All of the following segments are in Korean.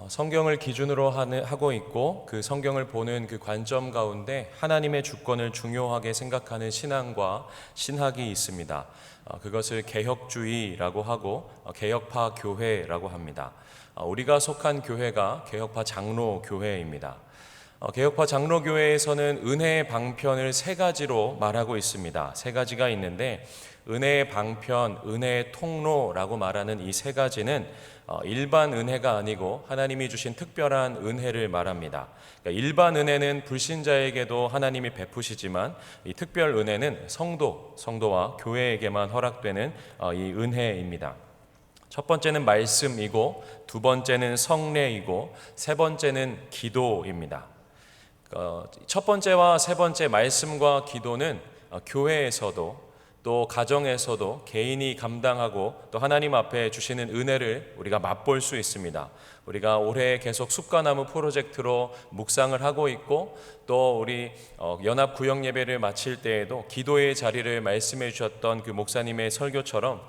성경을 기준으로 하고 있고 그 성경을 보는 그 관점 가운데 하나님의 주권을 중요하게 생각하는 신앙과 신학이 있습니다. 그것을 개혁주의라고 하고 개혁파 교회라고 합니다. 우리가 속한 교회가 개혁파 장로교회입니다. 개혁파 장로교회에서는 은혜의 방편을 세 가지로 말하고 있습니다. 세 가지가 있는데 은혜의 방편, 은혜의 통로라고 말하는 이 세 가지는 일반 은혜가 아니고 하나님이 주신 특별한 은혜를 말합니다. 그러니까 일반 은혜는 불신자에게도 하나님이 베푸시지만 이 특별 은혜는 성도와 교회에게만 허락되는 이 은혜입니다. 첫 번째는 말씀이고, 두 번째는 성례이고, 세 번째는 기도입니다. 첫 번째와 세 번째 말씀과 기도는 교회에서도 또 가정에서도 개인이 감당하고 또 하나님 앞에 주시는 은혜를 우리가 맛볼 수 있습니다. 우리가 올해 계속 숲과나무 프로젝트로 묵상을 하고 있고 또 우리 연합 구역 예배를 마칠 때에도 기도의 자리를 말씀해 주셨던 그 목사님의 설교처럼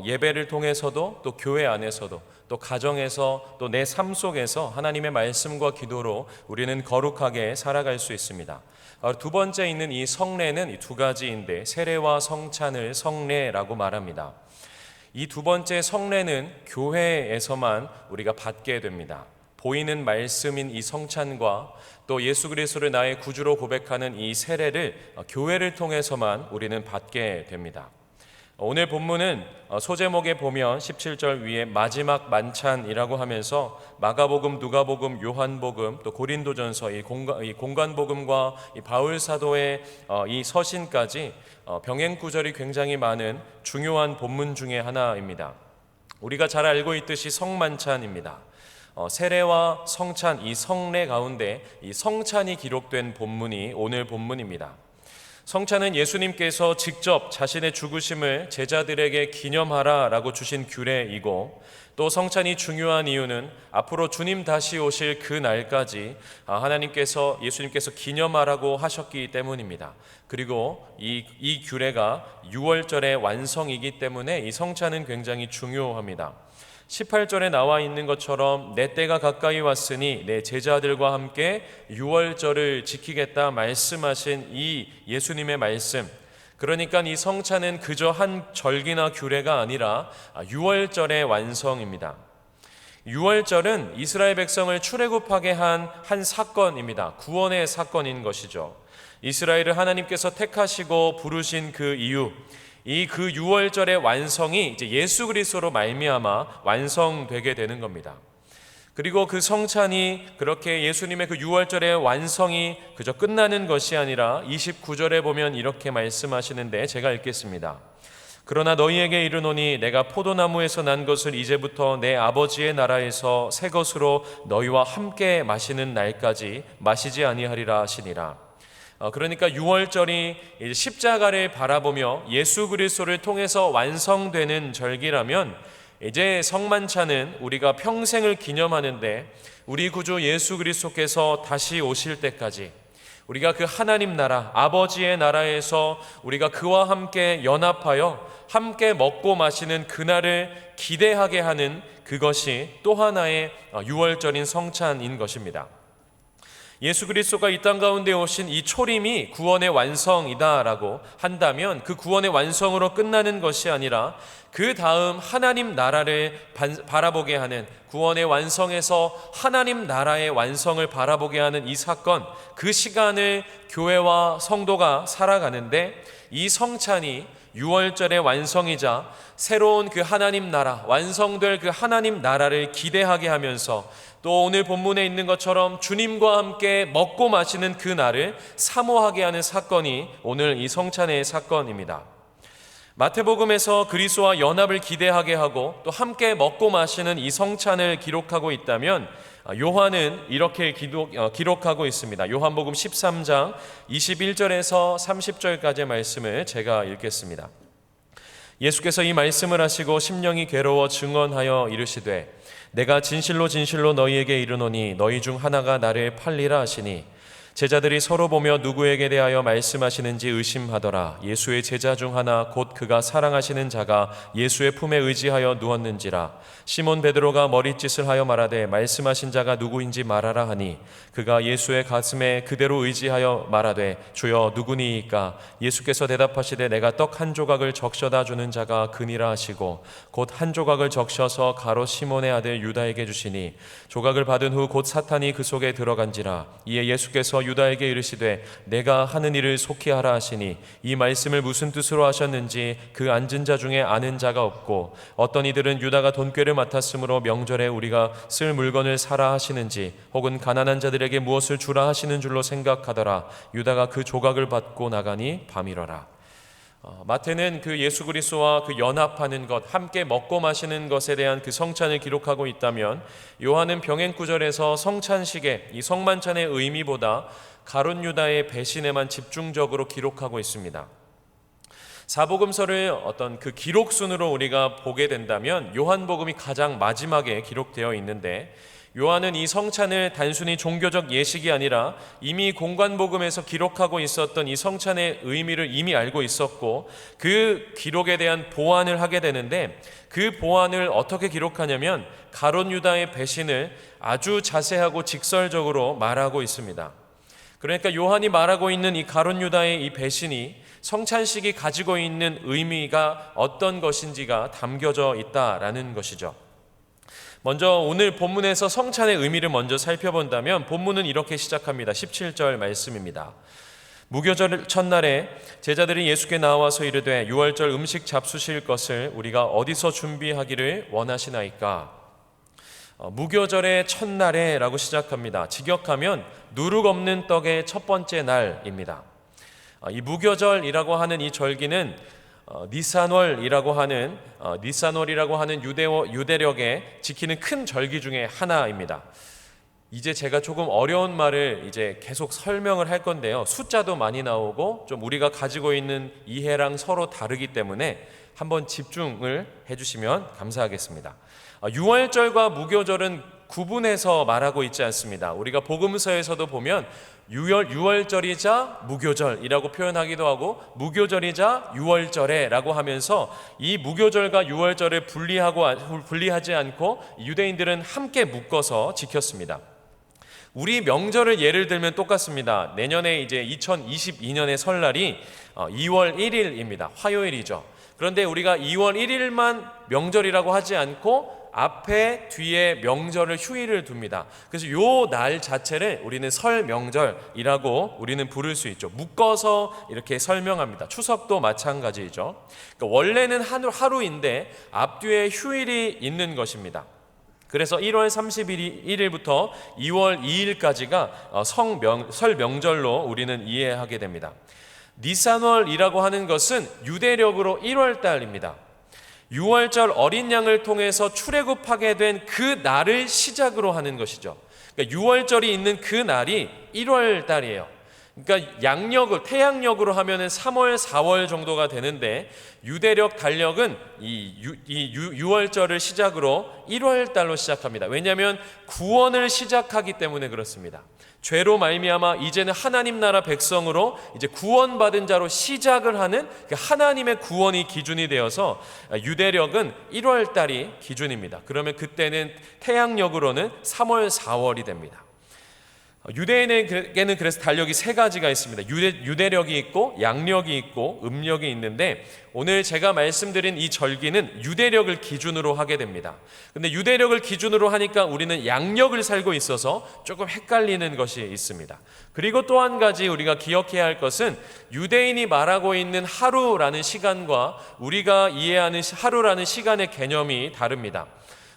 예배를 통해서도 또 교회 안에서도 또 가정에서 또 내 삶 속에서 하나님의 말씀과 기도로 우리는 거룩하게 살아갈 수 있습니다. 두 번째 있는 이 성례는 이 두 가지인데 세례와 성찬을 성례라고 말합니다. 이 두 번째 성례는 교회에서만 우리가 받게 됩니다. 보이는 말씀인 이 성찬과 또 예수 그리스도를 나의 구주로 고백하는 이 세례를 교회를 통해서만 우리는 받게 됩니다. 오늘 본문은 소제목에 보면 17절 위에 마지막 만찬이라고 하면서 마가복음, 누가복음, 요한복음, 또 고린도전서 이 공관복음과 이 바울 사도의 이 서신까지 병행 구절이 굉장히 많은 중요한 본문 중에 하나입니다. 우리가 잘 알고 있듯이 성만찬입니다. 세례와 성찬, 이 성례 가운데 이 성찬이 기록된 본문이 오늘 본문입니다. 성찬은 예수님께서 직접 자신의 죽으심을 제자들에게 기념하라라고 주신 규례이고 또 성찬이 중요한 이유는 앞으로 주님 다시 오실 그 날까지 예수님께서 기념하라고 하셨기 때문입니다. 그리고 이 규례가 유월절의 완성이기 때문에 이 성찬은 굉장히 중요합니다. 18절에 나와 있는 것처럼 내 때가 가까이 왔으니 내 제자들과 함께 유월절을 지키겠다 말씀하신 이 예수님의 말씀, 그러니까 이 성찬은 그저 한 절기나 규례가 아니라 유월절의 완성입니다. 유월절은 이스라엘 백성을 출애굽하게 한 사건입니다. 구원의 사건인 것이죠. 이스라엘을 하나님께서 택하시고 부르신 그 이유, 그 유월절의 완성이 이제 예수 그리스도로 말미암아 완성되게 되는 겁니다. 그리고 그 성찬이 그렇게 예수님의 그 유월절의 완성이 그저 끝나는 것이 아니라 29절에 보면 이렇게 말씀하시는데 제가 읽겠습니다. 그러나 너희에게 이르노니 내가 포도나무에서 난 것을 이제부터 내 아버지의 나라에서 새 것으로 너희와 함께 마시는 날까지 마시지 아니하리라 하시니라. 그러니까 유월절이 십자가를 바라보며 예수 그리스도를 통해서 완성되는 절기라면 이제 성만찬은 우리가 평생을 기념하는데 우리 구주 예수 그리스도께서 다시 오실 때까지 우리가 그 하나님 나라, 아버지의 나라에서 우리가 그와 함께 연합하여 함께 먹고 마시는 그날을 기대하게 하는 그것이 또 하나의 유월절인 성찬인 것입니다. 예수 그리스도가 이 땅 가운데 오신 이 초림이 구원의 완성이다라고 한다면 그 구원의 완성으로 끝나는 것이 아니라 그 다음 하나님 나라를 바라보게 하는 구원의 완성에서 하나님 나라의 완성을 바라보게 하는 이 사건, 그 시간을 교회와 성도가 살아가는데 이 성찬이 유월절의 완성이자 새로운 그 하나님 나라, 완성될 그 하나님 나라를 기대하게 하면서 또 오늘 본문에 있는 것처럼 주님과 함께 먹고 마시는 그 날을 사모하게 하는 사건이 오늘 이 성찬의 사건입니다. 마태복음에서 그리스도와 연합을 기대하게 하고 또 함께 먹고 마시는 이 성찬을 기록하고 있다면 요한은 이렇게 기록하고 있습니다. 요한복음 13장 21절에서 30절까지의 말씀을 제가 읽겠습니다. 예수께서 이 말씀을 하시고 심령이 괴로워 증언하여 이르시되 내가 진실로 진실로 너희에게 이르노니 너희 중 하나가 나를 팔리라 하시니 제자들이 서로 보며 누구에게 대하여 말씀하시는지 의심하더라. 예수의 제자 중 하나 곧 그가 사랑하시는 자가 예수의 품에 의지하여 누웠는지라. 시몬 베드로가 머리짓을 하여 말하되 말씀하신 자가 누구인지 말하라 하니 그가 예수의 가슴에 그대로 의지하여 말하되 주여 누구니이까? 예수께서 대답하시되 내가 떡 한 조각을 적셔다 주는 자가 그니라 하시고 곧 한 조각을 적셔서 가롯 시몬의 아들 유다에게 주시니 조각을 받은 후 곧 사탄이 그 속에 들어간지라. 이에 예수께서 유다에게 이르시되 내가 하는 일을 속히 하라 하시니 이 말씀을 무슨 뜻으로 하셨는지 그 앉은 자 중에 아는 자가 없고 어떤 이들은 유다가 돈꾀를 맡았으므로 명절에 우리가 쓸 물건을 사라 하시는지 혹은 가난한 자들에게 무엇을 주라 하시는 줄로 생각하더라. 유다가 그 조각을 받고 나가니 밤이러라. 마태는 그 예수 그리스도와 그 연합하는 것, 함께 먹고 마시는 것에 대한 그 성찬을 기록하고 있다면 요한은 병행구절에서 성찬식의 이 성만찬의 의미보다 가룟 유다의 배신에만 집중적으로 기록하고 있습니다. 사복음서를 어떤 그 기록순으로 우리가 보게 된다면 요한복음이 가장 마지막에 기록되어 있는데 요한은 이 성찬을 단순히 종교적 예식이 아니라 이미 공관복음에서 기록하고 있었던 이 성찬의 의미를 이미 알고 있었고 그 기록에 대한 보완을 하게 되는데 그 보완을 어떻게 기록하냐면 가룟 유다의 배신을 아주 자세하고 직설적으로 말하고 있습니다. 그러니까 요한이 말하고 있는 이 가룟 유다의 이 배신이 성찬식이 가지고 있는 의미가 어떤 것인지가 담겨져 있다라는 것이죠. 먼저 오늘 본문에서 성찬의 의미를 먼저 살펴본다면 본문은 이렇게 시작합니다. 17절 말씀입니다. 무교절 첫날에 제자들이 예수께 나와서 이르되 유월절 음식 잡수실 것을 우리가 어디서 준비하기를 원하시나이까? 무교절의 첫날에 라고 시작합니다. 직역하면 누룩 없는 떡의 첫 번째 날입니다. 이 무교절이라고 하는 이 절기는 니산월이라고 하는 유대력에 지키는 큰 절기 중에 하나입니다. 이제 제가 조금 어려운 말을 이제 계속 설명을 할 건데요. 숫자도 많이 나오고 좀 우리가 가지고 있는 이해랑 서로 다르기 때문에 한번 집중을 해주시면 감사하겠습니다. 유월절과 무교절은 구분해서 말하고 있지 않습니다. 우리가 복음서에서도 보면 유월절이자 무교절이라고 표현하기도 하고 무교절이자 유월절에라고 하면서 이 무교절과 유월절을 분리하지 않고 유대인들은 함께 묶어서 지켰습니다. 우리 명절을 예를 들면 똑같습니다. 내년에 이제 2022년의 설날이 2월 1일입니다. 화요일이죠. 그런데 우리가 2월 1일만 명절이라고 하지 않고 앞에 뒤에 명절을 휴일을 둡니다. 그래서 요 날 자체를 우리는 설 명절이라고 우리는 부를 수 있죠. 묶어서 이렇게 설명합니다. 추석도 마찬가지죠. 그러니까 원래는 하루인데 앞뒤에 휴일이 있는 것입니다. 그래서 1월 31일부터 2월 2일까지가 설 명절로 우리는 이해하게 됩니다. 니산월이라고 하는 것은 유대력으로 1월 달입니다. 6월절 어린 양을 통해서 출애굽하게 된 그 날을 시작으로 하는 것이죠. 그러니까 6월절이 있는 그 날이 1월 달이에요. 그러니까 태양력으로 하면은 3월, 4월 정도가 되는데 유대력 달력은 이 6월절을 시작으로 1월 달로 시작합니다. 왜냐하면 구원을 시작하기 때문에 그렇습니다. 죄로 말미암아 이제는 하나님 나라 백성으로 이제 구원받은 자로 시작을 하는 하나님의 구원이 기준이 되어서 유대력은 1월 달이 기준입니다. 그러면 그때는 태양력으로는 3월, 4월이 됩니다. 유대인에게는 그래서 달력이 세 가지가 있습니다. 유대력이 있고 양력이 있고 음력이 있는데 오늘 제가 말씀드린 이 절기는 유대력을 기준으로 하게 됩니다. 근데 유대력을 기준으로 하니까 우리는 양력을 살고 있어서 조금 헷갈리는 것이 있습니다. 그리고 또 한 가지 우리가 기억해야 할 것은 유대인이 말하고 있는 하루라는 시간과 우리가 이해하는 하루라는 시간의 개념이 다릅니다.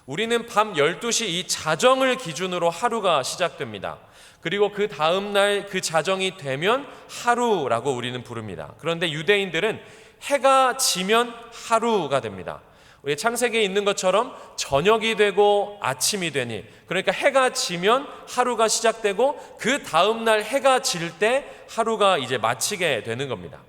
우리는 밤 12시 이 자정을 기준으로 하루가 시작됩니다. 그리고 그 다음 날 그 자정이 되면 하루라고 우리는 부릅니다. 그런데 유대인들은 해가 지면 하루가 됩니다. 우리 창세기에 있는 것처럼 저녁이 되고 아침이 되니, 그러니까 해가 지면 하루가 시작되고 그 다음 날 해가 질 때 하루가 이제 마치게 되는 겁니다.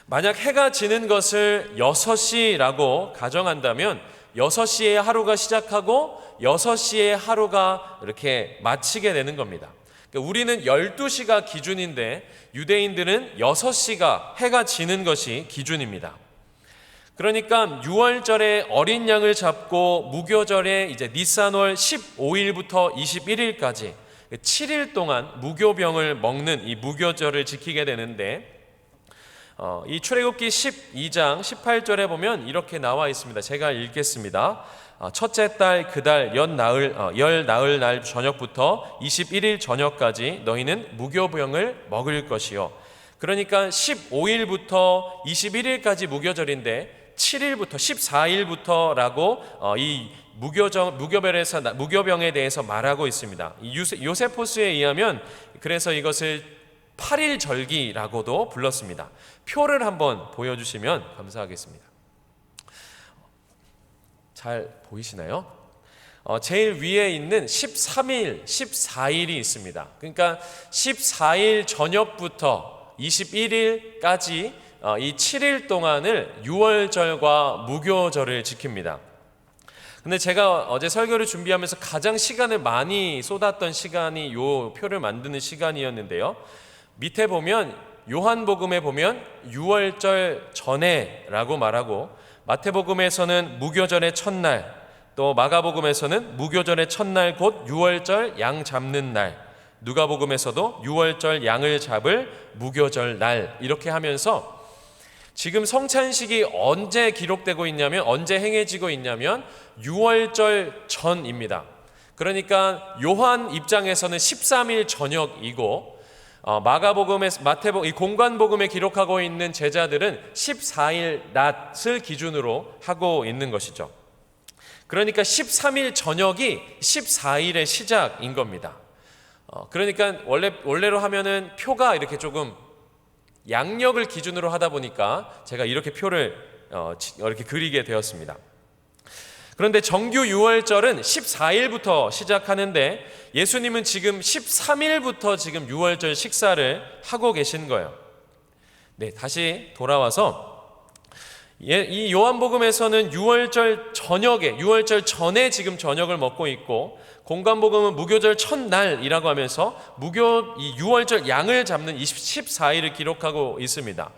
만약 해가 지는 것을 6시라고 가정한다면 6시에 하루가 시작하고 6시에 하루가 이렇게 마치게 되는 겁니다. 그러니까 우리는 12시가 기준인데 유대인들은 6시가 해가 지는 것이 기준입니다. 그러니까 6월절에 어린 양을 잡고 무교절에 이제 니산월 15일부터 21일까지 7일 동안 무교병을 먹는 이 무교절을 지키게 되는데, 이 출애굽기 12장 18절에 보면 이렇게 나와 있습니다. 제가 읽겠습니다. 첫째 달 그 달 열 나흘 날 저녁부터 21일 저녁까지 너희는 무교병을 먹을 것이요. 그러니까 15일부터 21일까지 무교절인데 7일부터 14일부터라고 이 무교병에 대해서 말하고 있습니다. 요세포스에 의하면 그래서 이것을 8일 절기라고도 불렀습니다. 표를 한번 보여주시면 감사하겠습니다. 잘 보이시나요? 제일 위에 있는 13일, 14일이 있습니다. 그러니까 14일 저녁부터 21일까지 이 7일 동안을 유월절과 무교절을 지킵니다. 근데 제가 어제 설교를 준비하면서 가장 시간을 많이 쏟았던 시간이 이 표를 만드는 시간이었는데요. 밑에 보면 요한복음에 보면 유월절 전에라고 말하고, 마태복음에서는 무교절의 첫날, 또 마가복음에서는 무교절의 첫날 곧 유월절 양 잡는 날, 누가복음에서도 유월절 양을 잡을 무교절 날, 이렇게 하면서 지금 성찬식이 언제 기록되고 있냐면, 언제 행해지고 있냐면 6월절 전입니다. 그러니까 요한 입장에서는 13일 저녁이고, 이 공관복음에 기록하고 있는 제자들은 14일 낮을 기준으로 하고 있는 것이죠. 그러니까 13일 저녁이 14일의 시작인 겁니다. 그러니까 원래로 하면은 표가 이렇게 조금 양력을 기준으로 하다 보니까 제가 이렇게 표를 이렇게 그리게 되었습니다. 그런데 정규 6월절은 14일부터 시작하는데 예수님은 지금 13일부터 지금 6월절 식사를 하고 계신 거예요. 네, 다시 돌아와서 이 요한복음에서는 6월절 저녁에, 6월절 전에 지금 저녁을 먹고 있고, 공관복음은 무교절 첫날이라고 하면서 이 6월절 양을 잡는 14일을 기록하고 있습니다.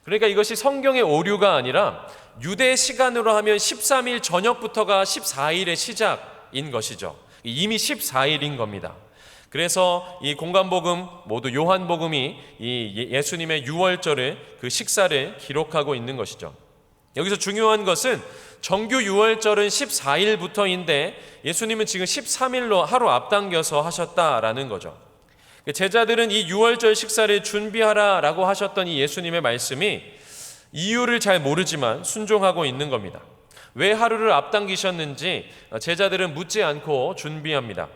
그러니까 이것이 성경의 오류가 아니라 유대 시간으로 하면 13일 저녁부터가 14일의 시작인 것이죠. 이미 14일인 겁니다. 그래서 이 공관복음, 모두 요한복음이 이 예수님의 6월절을 그 식사를 기록하고 있는 것이죠. 여기서 중요한 것은 정규 6월절은 14일부터인데 예수님은 지금 13일로 하루 앞당겨서 하셨다라는 거죠. 제자들은 이 6월절 식사를 준비하라라고 하셨던 이 예수님의 말씀이 이유를 잘 모르지만 순종하고 있는 겁니다. 왜 하루를 앞당기셨는지 제자들은 묻지 않고 준비합니다.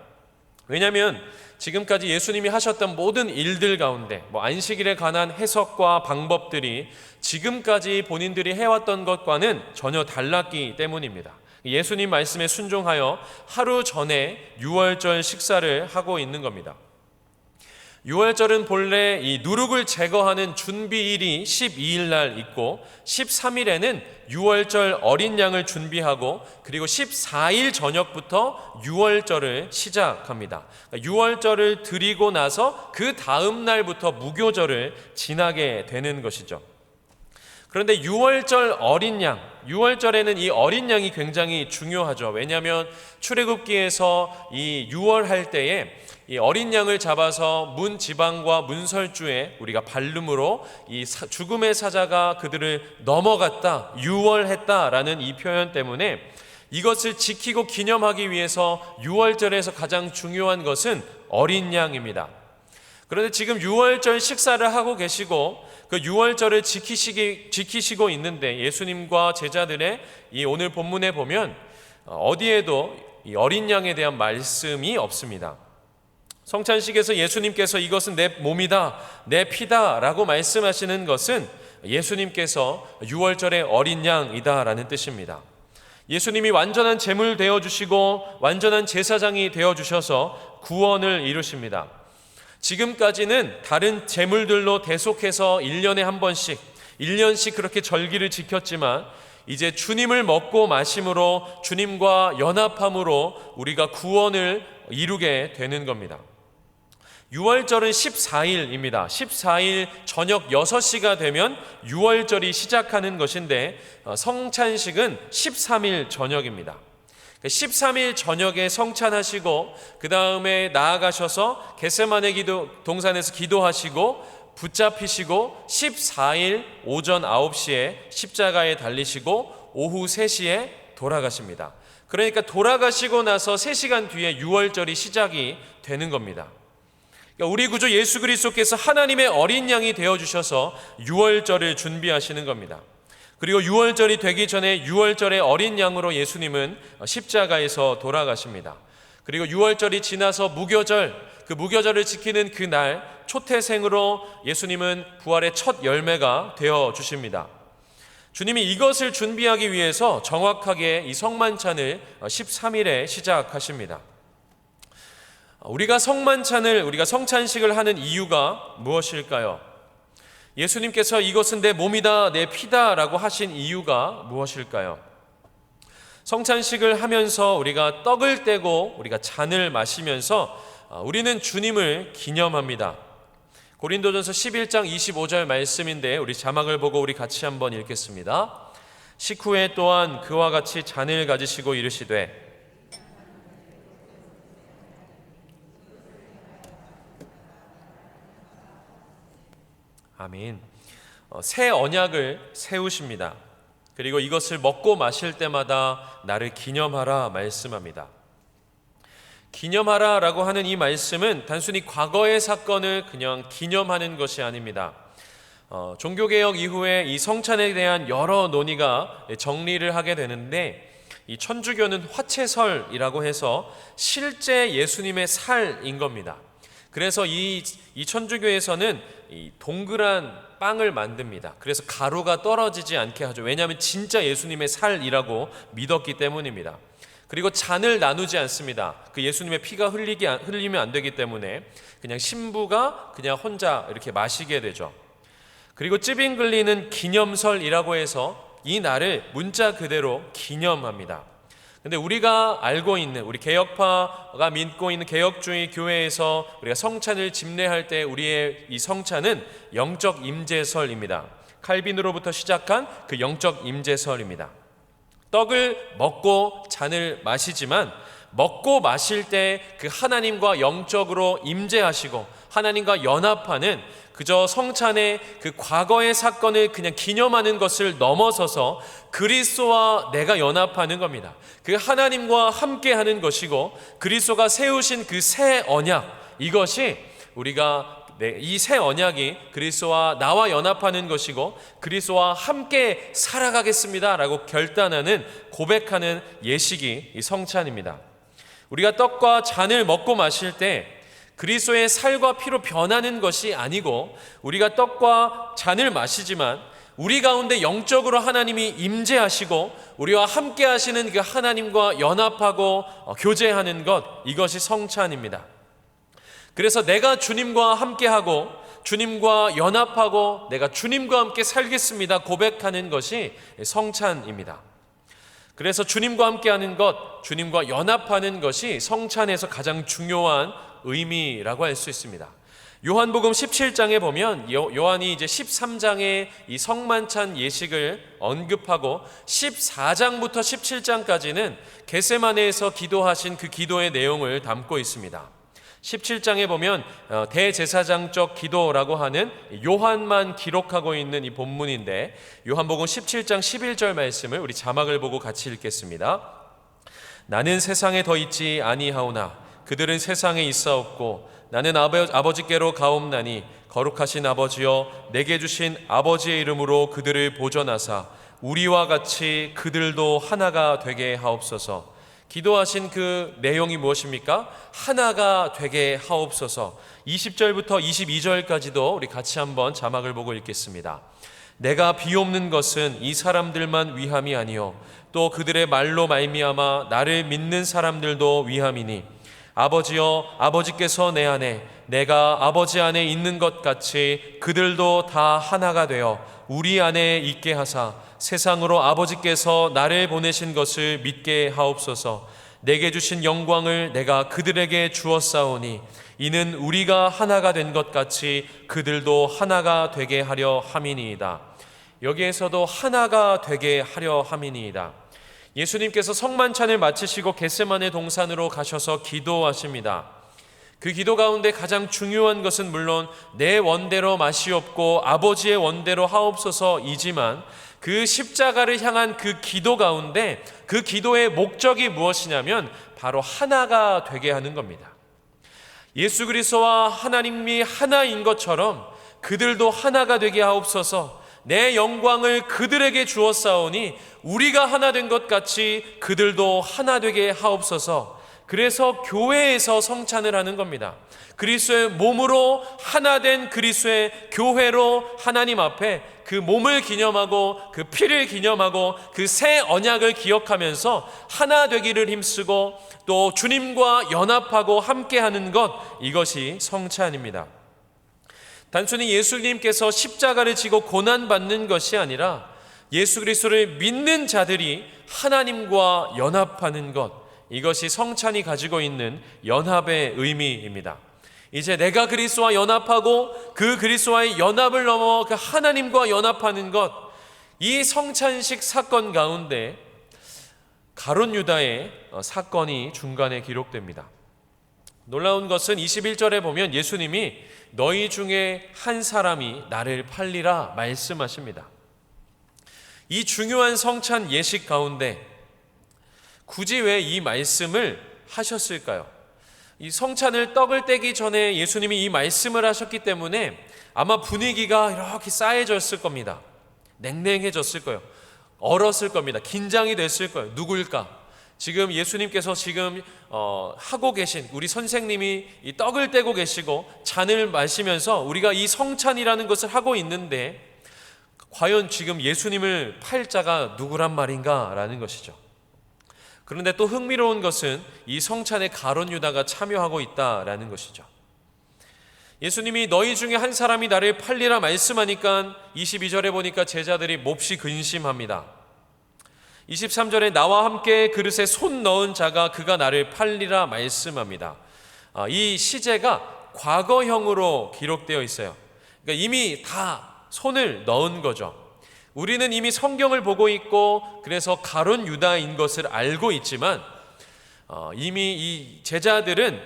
왜냐하면 지금까지 예수님이 하셨던 모든 일들 가운데 안식일에 관한 해석과 방법들이 지금까지 본인들이 해왔던 것과는 전혀 달랐기 때문입니다. 예수님 말씀에 순종하여 하루 전에 6월절 식사를 하고 있는 겁니다. 6월절은 본래 이 누룩을 제거하는 준비일이 12일 날 있고 13일에는 6월절 어린 양을 준비하고 그리고 14일 저녁부터 6월절을 시작합니다. 6월절을 드리고 나서 그 다음 날부터 무교절을 지나게 되는 것이죠. 그런데 6월절 어린 양, 6월절에는 이 어린 양이 굉장히 중요하죠. 왜냐하면 출애굽기에서 이 6월 할 때에 이 어린 양을 잡아서 문 지방과 문설주에 우리가 발름으로 이 죽음의 사자가 그들을 넘어갔다, 유월했다라는 이 표현 때문에 이것을 지키고 기념하기 위해서 6월절에서 가장 중요한 것은 어린 양입니다. 그런데 지금 6월절 식사를 하고 계시고 그 6월절을 지키시고 있는데 예수님과 제자들의 이 오늘 본문에 보면 어디에도 이 어린 양에 대한 말씀이 없습니다. 성찬식에서 예수님께서 이것은 내 몸이다, 내 피다 라고 말씀하시는 것은 예수님께서 6월절의 어린 양이다라는 뜻입니다. 예수님이 완전한 제물 되어주시고 완전한 제사장이 되어주셔서 구원을 이루십니다. 지금까지는 다른 제물들로 대속해서 1년에 한 번씩, 1년씩 그렇게 절기를 지켰지만 이제 주님을 먹고 마심으로 주님과 연합함으로 우리가 구원을 이루게 되는 겁니다. 유월절은 14일입니다. 14일 저녁 6시가 되면 유월절이 시작하는 것인데 성찬식은 13일 저녁입니다. 13일 저녁에 성찬하시고 그 다음에 나아가셔서 겟세마네 동산에서 기도하시고 붙잡히시고 14일 오전 9시에 십자가에 달리시고 오후 3시에 돌아가십니다. 그러니까 돌아가시고 나서 3시간 뒤에 유월절이 시작이 되는 겁니다. 우리 구주 예수 그리스도께서 하나님의 어린 양이 되어주셔서 유월절을 준비하시는 겁니다. 그리고 유월절이 되기 전에 유월절의 어린 양으로 예수님은 십자가에서 돌아가십니다. 그리고 유월절이 지나서 무교절, 그 무교절을 지키는 그날 초태생으로 예수님은 부활의 첫 열매가 되어주십니다. 주님이 이것을 준비하기 위해서 정확하게 이 성만찬을 13일에 시작하십니다. 우리가 성찬식을 하는 이유가 무엇일까요? 예수님께서 이것은 내 몸이다, 내 피다 라고 하신 이유가 무엇일까요? 성찬식을 하면서 우리가 떡을 떼고 우리가 잔을 마시면서 우리는 주님을 기념합니다. 고린도전서 11장 25절 말씀인데 우리 자막을 보고 우리 같이 한번 읽겠습니다. 식후에 또한 그와 같이 잔을 가지시고 이르시되 아멘. 새 언약을 세우십니다. 그리고 이것을 먹고 마실 때마다 나를 기념하라 말씀합니다. 기념하라 라고 하는 이 말씀은 단순히 과거의 사건을 그냥 기념하는 것이 아닙니다. 종교개혁 이후에 이 성찬에 대한 여러 논의가 정리를 하게 되는데 이 천주교는 화채설이라고 해서 실제 예수님의 살인 겁니다. 그래서 이 천주교에서는 이 동그란 빵을 만듭니다. 그래서 가루가 떨어지지 않게 하죠. 왜냐하면 진짜 예수님의 살이라고 믿었기 때문입니다. 그리고 잔을 나누지 않습니다. 그 예수님의 피가 흘리면 안 되기 때문에 그냥 신부가 그냥 혼자 이렇게 마시게 되죠. 그리고 찌빙글리는 기념설이라고 해서 이 날을 문자 그대로 기념합니다. 근데 우리가 알고 있는, 우리 개혁파가 믿고 있는 개혁주의 교회에서 우리가 성찬을 집례할 때 우리의 이 성찬은 영적 임재설입니다. 칼빈으로부터 시작한 그 영적 임재설입니다. 떡을 먹고 잔을 마시지만 먹고 마실 때 그 하나님과 영적으로 임재하시고 하나님과 연합하는 그저 성찬의 그 과거의 사건을 그냥 기념하는 것을 넘어서서 그리스도와 내가 연합하는 겁니다. 그 하나님과 함께하는 것이고 그리스도가 세우신 그 새 언약, 이것이 우리가 이 새 언약이 그리스도와 나와 연합하는 것이고 그리스도와 함께 살아가겠습니다 라고 결단하는, 고백하는 예식이 이 성찬입니다. 우리가 떡과 잔을 먹고 마실 때 그리스도의 살과 피로 변하는 것이 아니고 우리가 떡과 잔을 마시지만 우리 가운데 영적으로 하나님이 임재하시고 우리와 함께 하시는 그 하나님과 연합하고 교제하는 것, 이것이 성찬입니다. 그래서 내가 주님과 함께하고 주님과 연합하고 내가 주님과 함께 살겠습니다 고백하는 것이 성찬입니다. 그래서 주님과 함께하는 것, 주님과 연합하는 것이 성찬에서 가장 중요한 의미라고 할 수 있습니다. 요한복음 17장에 보면 요한이 이제 13장에 이 성만찬 예식을 언급하고 14장부터 17장까지는 겟세마네에서 기도하신 그 기도의 내용을 담고 있습니다. 17장에 보면 대제사장적 기도라고 하는 요한만 기록하고 있는 이 본문인데 요한복음 17장 11절 말씀을 우리 자막을 보고 같이 읽겠습니다. 나는 세상에 더 있지 아니하오나 그들은 세상에 있사옵고 나는 아버지께로 가옵나니 거룩하신 아버지여 내게 주신 아버지의 이름으로 그들을 보존하사 우리와 같이 그들도 하나가 되게 하옵소서. 기도하신 그 내용이 무엇입니까? 하나가 되게 하옵소서. 20절부터 22절까지도 우리 같이 한번 자막을 보고 읽겠습니다. 내가 비옵는 것은 이 사람들만 위함이 아니요 또 그들의 말로 말미암아 나를 믿는 사람들도 위함이니 아버지여 아버지께서 내 안에 내가 아버지 안에 있는 것 같이 그들도 다 하나가 되어 우리 안에 있게 하사 세상으로 아버지께서 나를 보내신 것을 믿게 하옵소서. 내게 주신 영광을 내가 그들에게 주었사오니 이는 우리가 하나가 된 것 같이 그들도 하나가 되게 하려 함이니이다. 여기에서도 하나가 되게 하려 함이니이다. 예수님께서 성만찬을 마치시고 겟세마네 동산으로 가셔서 기도하십니다. 그 기도 가운데 가장 중요한 것은 물론 내 원대로 마시옵고 아버지의 원대로 하옵소서이지만 그 십자가를 향한 그 기도 가운데 그 기도의 목적이 무엇이냐면 바로 하나가 되게 하는 겁니다. 예수 그리스도와 하나님이 하나인 것처럼 그들도 하나가 되게 하옵소서. 내 영광을 그들에게 주었사오니 우리가 하나 된 것 같이 그들도 하나 되게 하옵소서. 그래서 교회에서 성찬을 하는 겁니다. 그리스도의 몸으로 하나 된 그리스도의 교회로 하나님 앞에 그 몸을 기념하고 그 피를 기념하고 그 새 언약을 기억하면서 하나 되기를 힘쓰고 또 주님과 연합하고 함께하는 것, 이것이 성찬입니다. 단순히 예수님께서 십자가를 지고 고난받는 것이 아니라 예수 그리스도를 믿는 자들이 하나님과 연합하는 것, 이것이 성찬이 가지고 있는 연합의 의미입니다. 이제 내가 그리스도와 연합하고 그 그리스도와의 연합을 넘어 그 하나님과 연합하는 것, 이 성찬식 사건 가운데 가룟 유다의 사건이 중간에 기록됩니다. 놀라운 것은 21절에 보면 예수님이 너희 중에 한 사람이 나를 팔리라 말씀하십니다. 이 중요한 성찬 예식 가운데 굳이 왜 이 말씀을 하셨을까요? 이 성찬을 떡을 떼기 전에 예수님이 이 말씀을 하셨기 때문에 아마 분위기가 이렇게 싸해졌을 겁니다. 냉랭해졌을 거예요. 얼었을 겁니다. 긴장이 됐을 거예요. 누굴까? 지금 예수님께서 지금 하고 계신 우리 선생님이 이 떡을 떼고 계시고 잔을 마시면서 우리가 이 성찬이라는 것을 하고 있는데 과연 지금 예수님을 팔 자가 누구란 말인가? 라는 것이죠. 그런데 또 흥미로운 것은 이 성찬에 가룟 유다가 참여하고 있다라는 것이죠. 예수님이 너희 중에 한 사람이 나를 팔리라 말씀하니까 22절에 보니까 제자들이 몹시 근심합니다. 23절에 나와 함께 그릇에 손 넣은 자가 그가 나를 팔리라 말씀합니다. 이 시제가 과거형으로 기록되어 있어요. 그러니까 이미 다 손을 넣은 거죠. 우리는 이미 성경을 보고 있고 그래서 가룟 유다인 것을 알고 있지만 이미 이 제자들은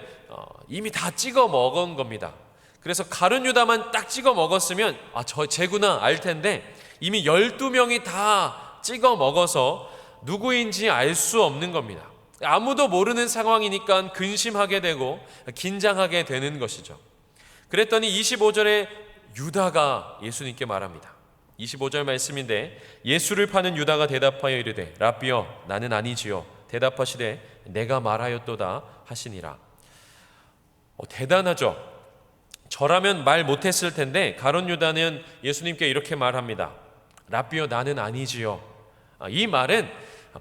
이미 다 찍어 먹은 겁니다. 그래서 가룟 유다만 딱 찍어 먹었으면 저 쟤구나 알 텐데 이미 12명이 다 찍어 먹어서 누구인지 알 수 없는 겁니다. 아무도 모르는 상황이니까 근심하게 되고 긴장하게 되는 것이죠. 그랬더니 25절에 유다가 예수님께 말합니다. 25절 말씀인데 예수를 파는 유다가 대답하여 이르되 랍비여 나는 아니지요. 대답하시되 내가 말하였도다 하시니라. 대단하죠. 저라면 말 못했을 텐데 가룟 유다는 예수님께 이렇게 말합니다. 랍비여 나는 아니지요. 이 말은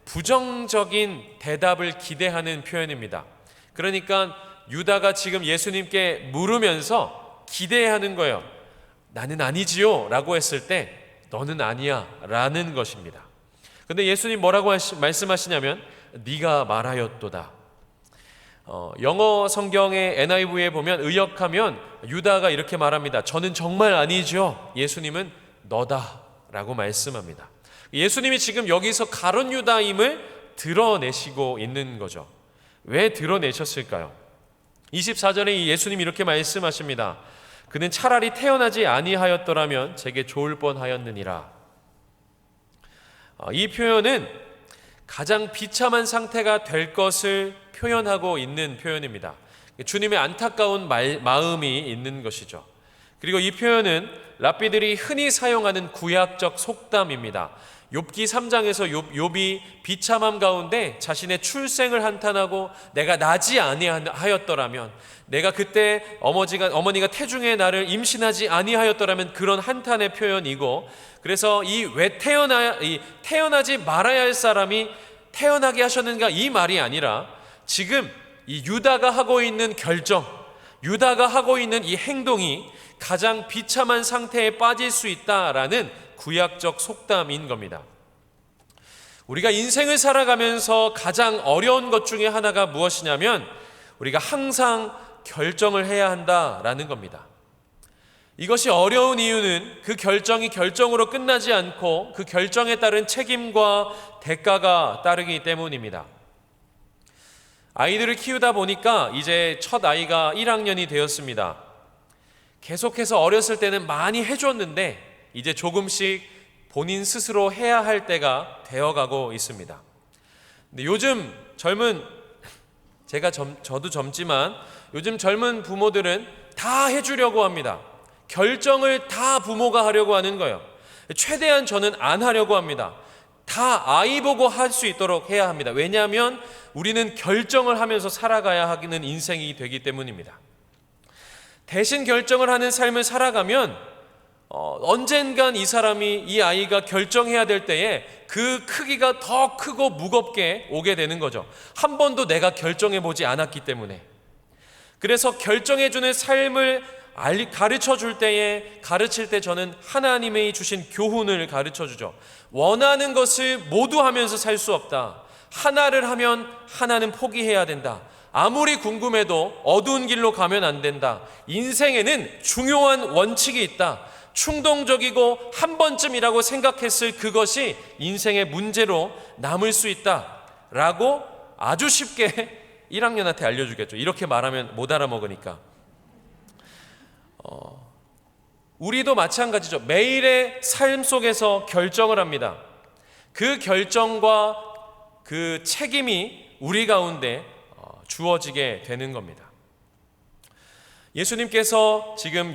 부정적인 대답을 기대하는 표현입니다. 그러니까 유다가 지금 예수님께 물으면서 기대하는 거예요. 나는 아니지요 라고 했을 때 너는 아니야 라는 것입니다. 근데 예수님 뭐라고 말씀하시냐면 네가 말하였도다. 영어 성경의 NIV에 보면 의역하면 유다가 이렇게 말합니다. 저는 정말 아니죠. 예수님은 너다 라고 말씀합니다. 예수님이 지금 여기서 가룟 유다임을 드러내시고 있는 거죠. 왜 드러내셨을까요? 24절에 예수님이 이렇게 말씀하십니다. 그는 차라리 태어나지 아니하였더라면 제게 좋을 뻔하였느니라. 이 표현은 가장 비참한 상태가 될 것을 표현하고 있는 표현입니다. 주님의 안타까운 마음이 있는 것이죠. 그리고 이 표현은 랍비들이 흔히 사용하는 구약적 속담입니다. 욥기 3장에서 욥이 비참함 가운데 자신의 출생을 한탄하고 내가 나지 아니하였더라면, 내가 그때 어머니가 태중에 나를 임신하지 아니하였더라면, 그런 한탄의 표현이고, 그래서 왜 태어나지 말아야 할 사람이 태어나게 하셨는가, 이 말이 아니라 지금 이 유다가 하고 있는 결정, 유다가 하고 있는 이 행동이 가장 비참한 상태에 빠질 수 있다라는 구약적 속담인 겁니다. 우리가 인생을 살아가면서 가장 어려운 것 중에 하나가 무엇이냐면 우리가 항상 결정을 해야 한다라는 겁니다. 이것이 어려운 이유는 그 결정이 결정으로 끝나지 않고 그 결정에 따른 책임과 대가가 따르기 때문입니다. 아이들을 키우다 보니까 이제 첫 아이가 1학년이 되었습니다. 계속해서 어렸을 때는 많이 해줬는데 이제 조금씩 본인 스스로 해야 할 때가 되어가고 있습니다. 근데 요즘 저도 젊지만 요즘 젊은 부모들은 다 해주려고 합니다. 결정을 다 부모가 하려고 하는 거예요. 최대한 저는 안 하려고 합니다. 다 아이 보고 할 수 있도록 해야 합니다. 왜냐하면 우리는 결정을 하면서 살아가야 하는 인생이 되기 때문입니다. 대신 결정을 하는 삶을 살아가면 언젠간 이 아이가 결정해야 될 때에 그 크기가 더 크고 무겁게 오게 되는 거죠. 한 번도 내가 결정해보지 않았기 때문에. 그래서 결정해주는 삶을 가르칠 때 저는 하나님의 주신 교훈을 가르쳐 주죠. 원하는 것을 모두 하면서 살 수 없다. 하나를 하면 하나는 포기해야 된다. 아무리 궁금해도 어두운 길로 가면 안 된다. 인생에는 중요한 원칙이 있다. 충동적이고 한 번쯤이라고 생각했을 그것이 인생의 문제로 남을 수 있다 라고 아주 쉽게 1학년한테 알려주겠죠. 이렇게 말하면 못 알아먹으니까. 우리도 마찬가지죠. 매일의 삶 속에서 결정을 합니다. 그 결정과 그 책임이 우리 가운데 주어지게 되는 겁니다. 예수님께서 지금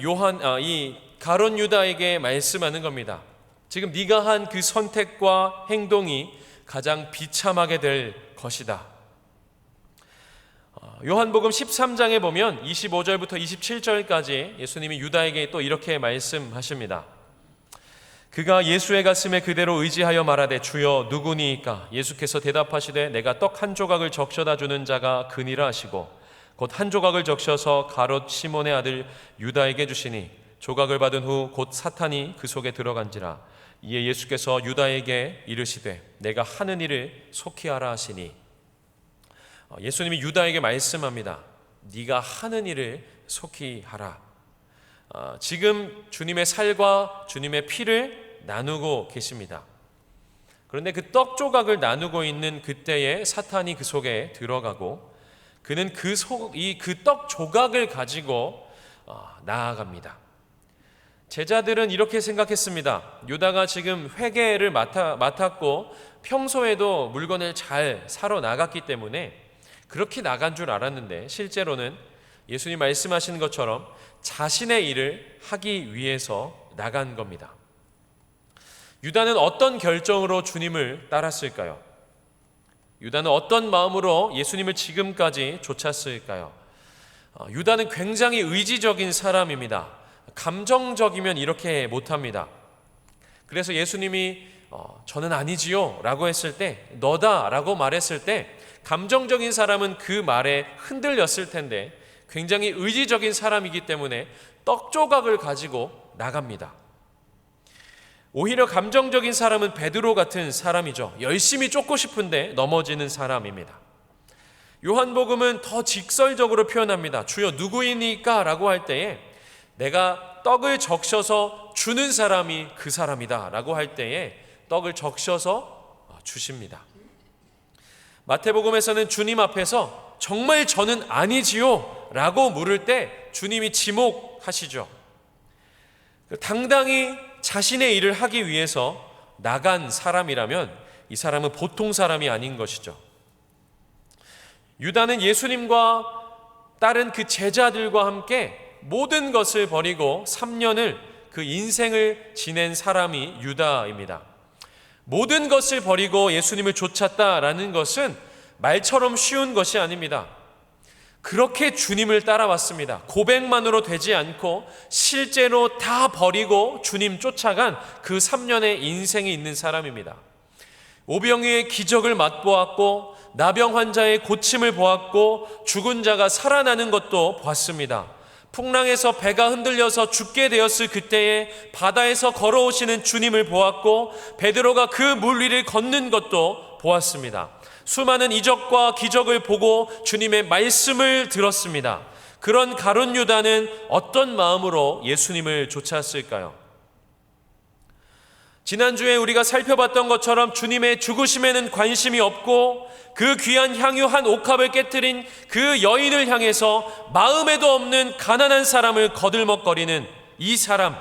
이 가룟 유다에게 말씀하는 겁니다. 지금 네가 한 그 선택과 행동이 가장 비참하게 될 것이다. 요한복음 13장에 보면 25절부터 27절까지 예수님이 유다에게 또 이렇게 말씀하십니다. 그가 예수의 가슴에 그대로 의지하여 말하되 주여 누구니이까? 예수께서 대답하시되 내가 떡 한 조각을 적셔다 주는 자가 그니라 하시고 곧 한 조각을 적셔서 가롯 시몬의 아들 유다에게 주시니 조각을 받은 후 곧 사탄이 그 속에 들어간지라. 이에 예수께서 유다에게 이르시되 내가 하는 일을 속히 하라 하시니 예수님이 유다에게 말씀합니다. 네가 하는 일을 속히 하라. 지금 주님의 살과 주님의 피를 나누고 계십니다. 그런데 그 떡 조각을 나누고 있는 그때에 사탄이 그 속에 들어가고 그는 그 떡 조각을 가지고 나아갑니다. 제자들은 이렇게 생각했습니다. 유다가 지금 회계를 맡았고 평소에도 물건을 잘 사러 나갔기 때문에 그렇게 나간 줄 알았는데 실제로는 예수님 말씀하신 것처럼 자신의 일을 하기 위해서 나간 겁니다. 유다는 어떤 결정으로 주님을 따랐을까요? 유다는 어떤 마음으로 예수님을 지금까지 쫓았을까요? 유다는 굉장히 의지적인 사람입니다. 감정적이면 이렇게 못합니다. 그래서 예수님이 저는 아니지요 라고 했을 때 너다 라고 말했을 때 감정적인 사람은 그 말에 흔들렸을 텐데 굉장히 의지적인 사람이기 때문에 떡 조각을 가지고 나갑니다. 오히려 감정적인 사람은 베드로 같은 사람이죠. 열심히 쫓고 싶은데 넘어지는 사람입니다. 요한복음은 더 직설적으로 표현합니다. 주여 누구이니까? 라고 할 때에 내가 떡을 적셔서 주는 사람이 그 사람이다 라고 할 때에 떡을 적셔서 주십니다. 마태복음에서는 주님 앞에서 정말 저는 아니지요 라고 물을 때 주님이 지목하시죠. 당당히 자신의 일을 하기 위해서 나간 사람이라면 이 사람은 보통 사람이 아닌 것이죠. 유다는 예수님과 다른 그 제자들과 함께 모든 것을 버리고 3년을 그 인생을 지낸 사람이 유다입니다. 모든 것을 버리고 예수님을 쫓았다라는 것은 말처럼 쉬운 것이 아닙니다. 그렇게 주님을 따라왔습니다. 고백만으로 되지 않고 실제로 다 버리고 주님 쫓아간 그 3년의 인생이 있는 사람입니다. 오병이의 기적을 맛보았고 나병 환자의 고침을 보았고 죽은 자가 살아나는 것도 봤습니다. 풍랑에서 배가 흔들려서 죽게 되었을 그때에 바다에서 걸어오시는 주님을 보았고, 베드로가 그 물 위를 걷는 것도 보았습니다. 수많은 이적과 기적을 보고 주님의 말씀을 들었습니다. 그런 가룟 유다는 어떤 마음으로 예수님을 쫓아왔을까요? 지난주에 우리가 살펴봤던 것처럼 주님의 죽으심에는 관심이 없고, 그 귀한 향유 한 옥합을 깨뜨린 그 여인을 향해서 마음에도 없는 가난한 사람을 거들먹거리는 이 사람,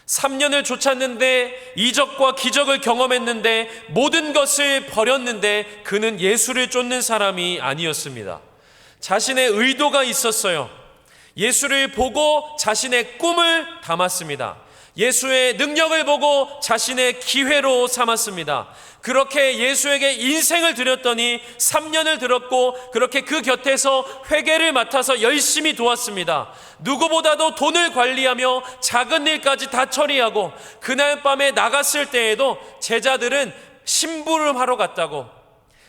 3년을 쫓았는데 이적과 기적을 경험했는데 모든 것을 버렸는데 그는 예수를 쫓는 사람이 아니었습니다. 자신의 의도가 있었어요. 예수를 보고 자신의 꿈을 담았습니다. 예수의 능력을 보고 자신의 기회로 삼았습니다. 그렇게 예수에게 인생을 드렸더니 3년을 들었고, 그렇게 그 곁에서 회개를 맡아서 열심히 도왔습니다. 누구보다도 돈을 관리하며 작은 일까지 다 처리하고, 그날 밤에 나갔을 때에도 제자들은 심부름하러 갔다고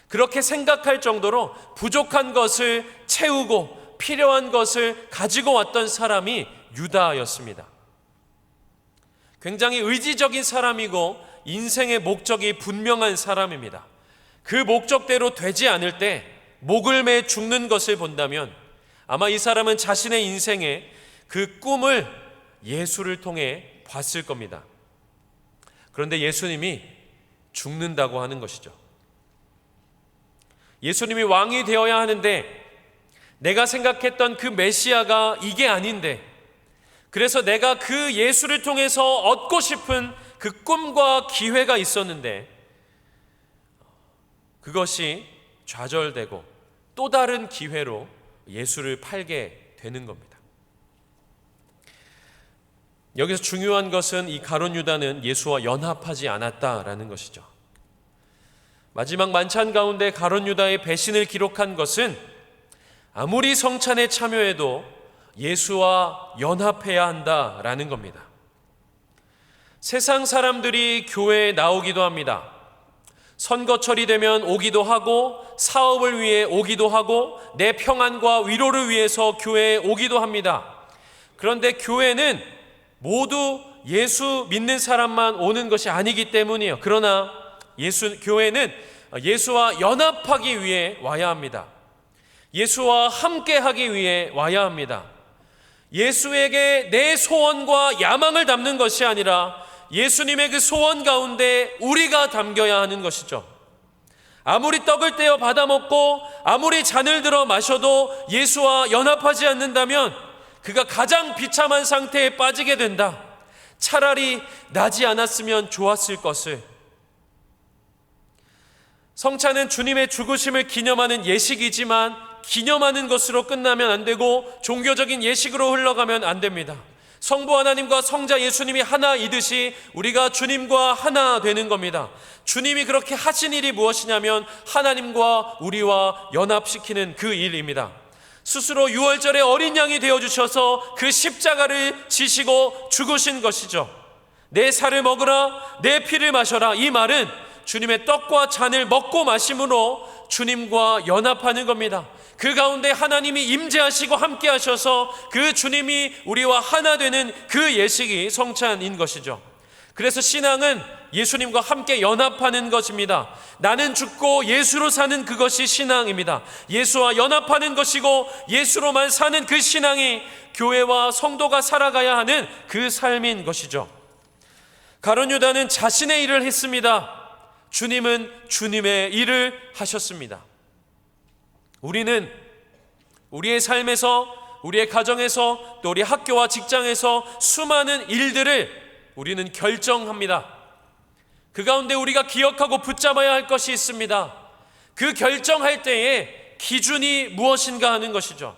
그렇게 생각할 정도로 부족한 것을 채우고 필요한 것을 가지고 왔던 사람이 유다였습니다. 굉장히 의지적인 사람이고 인생의 목적이 분명한 사람입니다. 그 목적대로 되지 않을 때 목을 매 죽는 것을 본다면 아마 이 사람은 자신의 인생에 그 꿈을 예수를 통해 봤을 겁니다. 그런데 예수님이 죽는다고 하는 것이죠. 예수님이 왕이 되어야 하는데 내가 생각했던 그 메시아가 이게 아닌데, 그래서 내가 그 예수를 통해서 얻고 싶은 그 꿈과 기회가 있었는데 그것이 좌절되고 또 다른 기회로 예수를 팔게 되는 겁니다. 여기서 중요한 것은 이 가룟 유다는 예수와 연합하지 않았다라는 것이죠. 마지막 만찬 가운데 가룟 유다의 배신을 기록한 것은 아무리 성찬에 참여해도 예수와 연합해야 한다라는 겁니다. 세상 사람들이 교회에 나오기도 합니다. 선거철이 되면 오기도 하고, 사업을 위해 오기도 하고, 내 평안과 위로를 위해서 교회에 오기도 합니다. 그런데 교회는 모두 예수 믿는 사람만 오는 것이 아니기 때문이에요. 그러나 교회는 예수와 연합하기 위해 와야 합니다. 예수와 함께하기 위해 와야 합니다. 예수에게 내 소원과 야망을 담는 것이 아니라 예수님의 그 소원 가운데 우리가 담겨야 하는 것이죠. 아무리 떡을 떼어 받아먹고 아무리 잔을 들어 마셔도 예수와 연합하지 않는다면 그가 가장 비참한 상태에 빠지게 된다. 차라리 나지 않았으면 좋았을 것을. 성찬은 주님의 죽으심을 기념하는 예식이지만 기념하는 것으로 끝나면 안 되고 종교적인 예식으로 흘러가면 안 됩니다. 성부 하나님과 성자 예수님이 하나이듯이 우리가 주님과 하나 되는 겁니다. 주님이 그렇게 하신 일이 무엇이냐면 하나님과 우리와 연합시키는 그 일입니다. 스스로 유월절에 어린 양이 되어주셔서 그 십자가를 지시고 죽으신 것이죠. 내 살을 먹으라, 내 피를 마셔라. 이 말은 주님의 떡과 잔을 먹고 마심으로 주님과 연합하는 겁니다. 그 가운데 하나님이 임재하시고 함께 하셔서 그 주님이 우리와 하나 되는 그 예식이 성찬인 것이죠. 그래서 신앙은 예수님과 함께 연합하는 것입니다. 나는 죽고 예수로 사는 그것이 신앙입니다. 예수와 연합하는 것이고 예수로만 사는 그 신앙이 교회와 성도가 살아가야 하는 그 삶인 것이죠. 가룟 유다는 자신의 일을 했습니다. 주님은 주님의 일을 하셨습니다. 우리는 우리의 삶에서, 우리의 가정에서, 또 우리 학교와 직장에서 수많은 일들을 우리는 결정합니다. 그 가운데 우리가 기억하고 붙잡아야 할 것이 있습니다. 그 결정할 때에 기준이 무엇인가 하는 것이죠.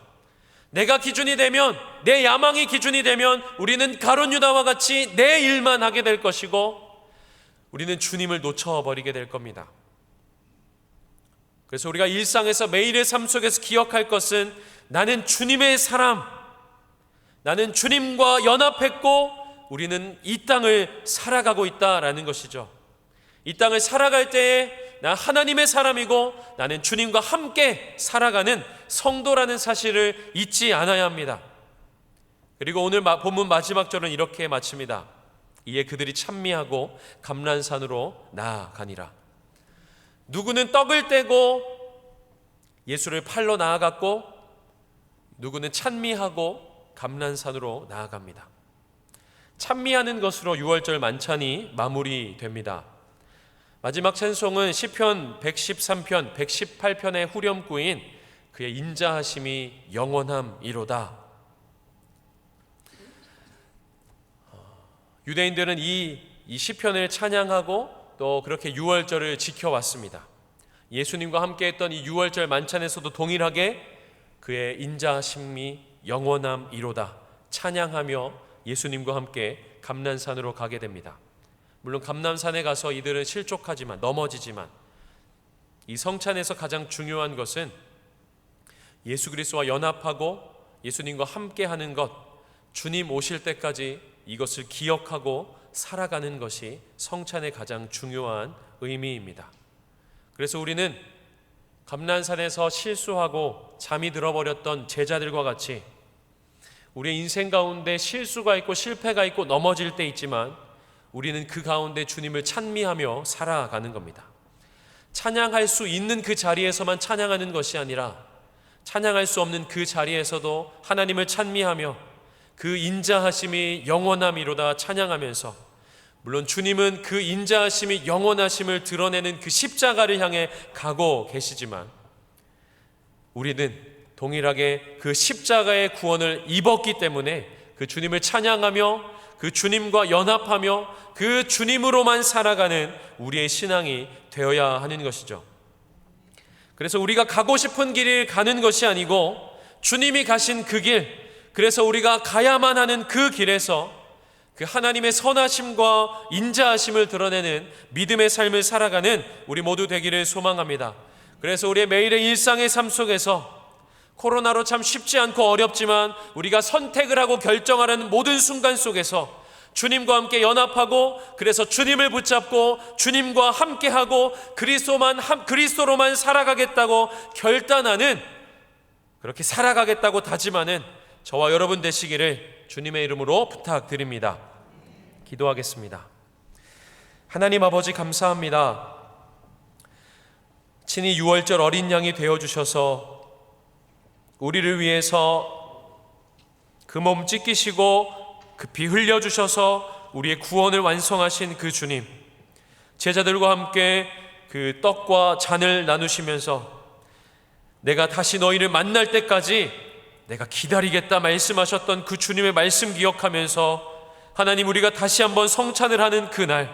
내가 기준이 되면, 내 야망이 기준이 되면 우리는 가룟 유다와 같이 내 일만 하게 될 것이고 우리는 주님을 놓쳐버리게 될 겁니다. 그래서 우리가 일상에서 매일의 삶 속에서 기억할 것은 나는 주님의 사람, 나는 주님과 연합했고 우리는 이 땅을 살아가고 있다라는 것이죠. 이 땅을 살아갈 때에 나 하나님의 사람이고 나는 주님과 함께 살아가는 성도라는 사실을 잊지 않아야 합니다. 그리고 오늘 본문 마지막 절은 이렇게 마칩니다. 이에 그들이 찬미하고 감난산으로 나아가니라. 누구는 떡을 떼고 예수를 팔러 나아갔고, 누구는 찬미하고 감난산으로 나아갑니다. 찬미하는 것으로 6월절 만찬이 마무리됩니다. 마지막 찬송은 시편 113편, 118편의 후렴구인 그의 인자하심이 영원함이로다. 유대인들은 이 시편을 찬양하고 또 그렇게 6월절을 지켜왔습니다. 예수님과 함께했던 이 6월절 만찬에서도 동일하게 그의 인자하심이 영원함이로다 찬양하며 예수님과 함께 감난산으로 가게 됩니다. 물론 감난산에 가서 이들은 실족하지만, 넘어지지만, 이 성찬에서 가장 중요한 것은 예수 그리스도와 연합하고 예수님과 함께하는 것, 주님 오실 때까지 이것을 기억하고 살아가는 것이 성찬의 가장 중요한 의미입니다. 그래서 우리는 감난산에서 실수하고 잠이 들어버렸던 제자들과 같이 우리의 인생 가운데 실수가 있고 실패가 있고 넘어질 때 있지만 우리는 그 가운데 주님을 찬미하며 살아가는 겁니다. 찬양할 수 있는 그 자리에서만 찬양하는 것이 아니라 찬양할 수 없는 그 자리에서도 하나님을 찬미하며 그 인자하심이 영원함이로다 찬양하면서, 물론 주님은 그 인자하심이 영원하심을 드러내는 그 십자가를 향해 가고 계시지만 우리는 동일하게 그 십자가의 구원을 입었기 때문에 그 주님을 찬양하며 그 주님과 연합하며 그 주님으로만 살아가는 우리의 신앙이 되어야 하는 것이죠. 그래서 우리가 가고 싶은 길을 가는 것이 아니고 주님이 가신 그 길, 그래서 우리가 가야만 하는 그 길에서 그 하나님의 선하심과 인자하심을 드러내는 믿음의 삶을 살아가는 우리 모두 되기를 소망합니다. 그래서 우리의 매일의 일상의 삶 속에서 코로나로 참 쉽지 않고 어렵지만 우리가 선택을 하고 결정하는 모든 순간 속에서 주님과 함께 연합하고, 그래서 주님을 붙잡고 주님과 함께하고 그리스도로만 살아가겠다고 결단하는, 그렇게 살아가겠다고 다짐하는 저와 여러분 되시기를 주님의 이름으로 부탁드립니다. 기도하겠습니다. 하나님 아버지, 감사합니다. 친히 6월절 어린 양이 되어주셔서 우리를 위해서 그 몸 찢기시고 그 피 흘려주셔서 우리의 구원을 완성하신 그 주님, 제자들과 함께 그 떡과 잔을 나누시면서 내가 다시 너희를 만날 때까지 내가 기다리겠다 말씀하셨던 그 주님의 말씀 기억하면서 하나님, 우리가 다시 한번 성찬을 하는 그날,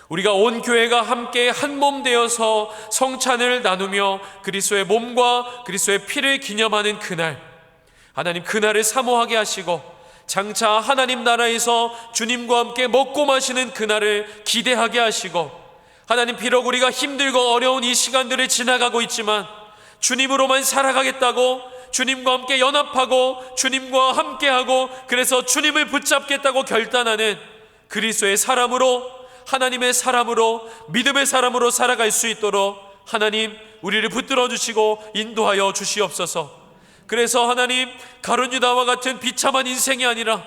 우리가 온 교회가 함께 한 몸 되어서 성찬을 나누며 그리스도의 몸과 그리스도의 피를 기념하는 그날, 하나님 그날을 사모하게 하시고 장차 하나님 나라에서 주님과 함께 먹고 마시는 그날을 기대하게 하시고, 하나님 비록 우리가 힘들고 어려운 이 시간들을 지나가고 있지만 주님으로만 살아가겠다고, 주님과 함께 연합하고 주님과 함께하고 그래서 주님을 붙잡겠다고 결단하는 그리스도의 사람으로, 하나님의 사람으로, 믿음의 사람으로 살아갈 수 있도록 하나님 우리를 붙들어 주시고 인도하여 주시옵소서. 그래서 하나님, 가룟 유다와 같은 비참한 인생이 아니라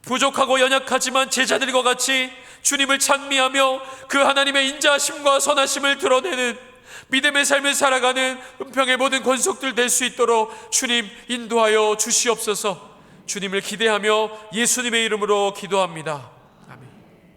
부족하고 연약하지만 제자들과 같이 주님을 찬미하며 그 하나님의 인자하심과 선하심을 드러내는 믿음의 삶을 살아가는 은평의 모든 권속들 될 수 있도록 주님 인도하여 주시옵소서. 주님을 기대하며 예수님의 이름으로 기도합니다.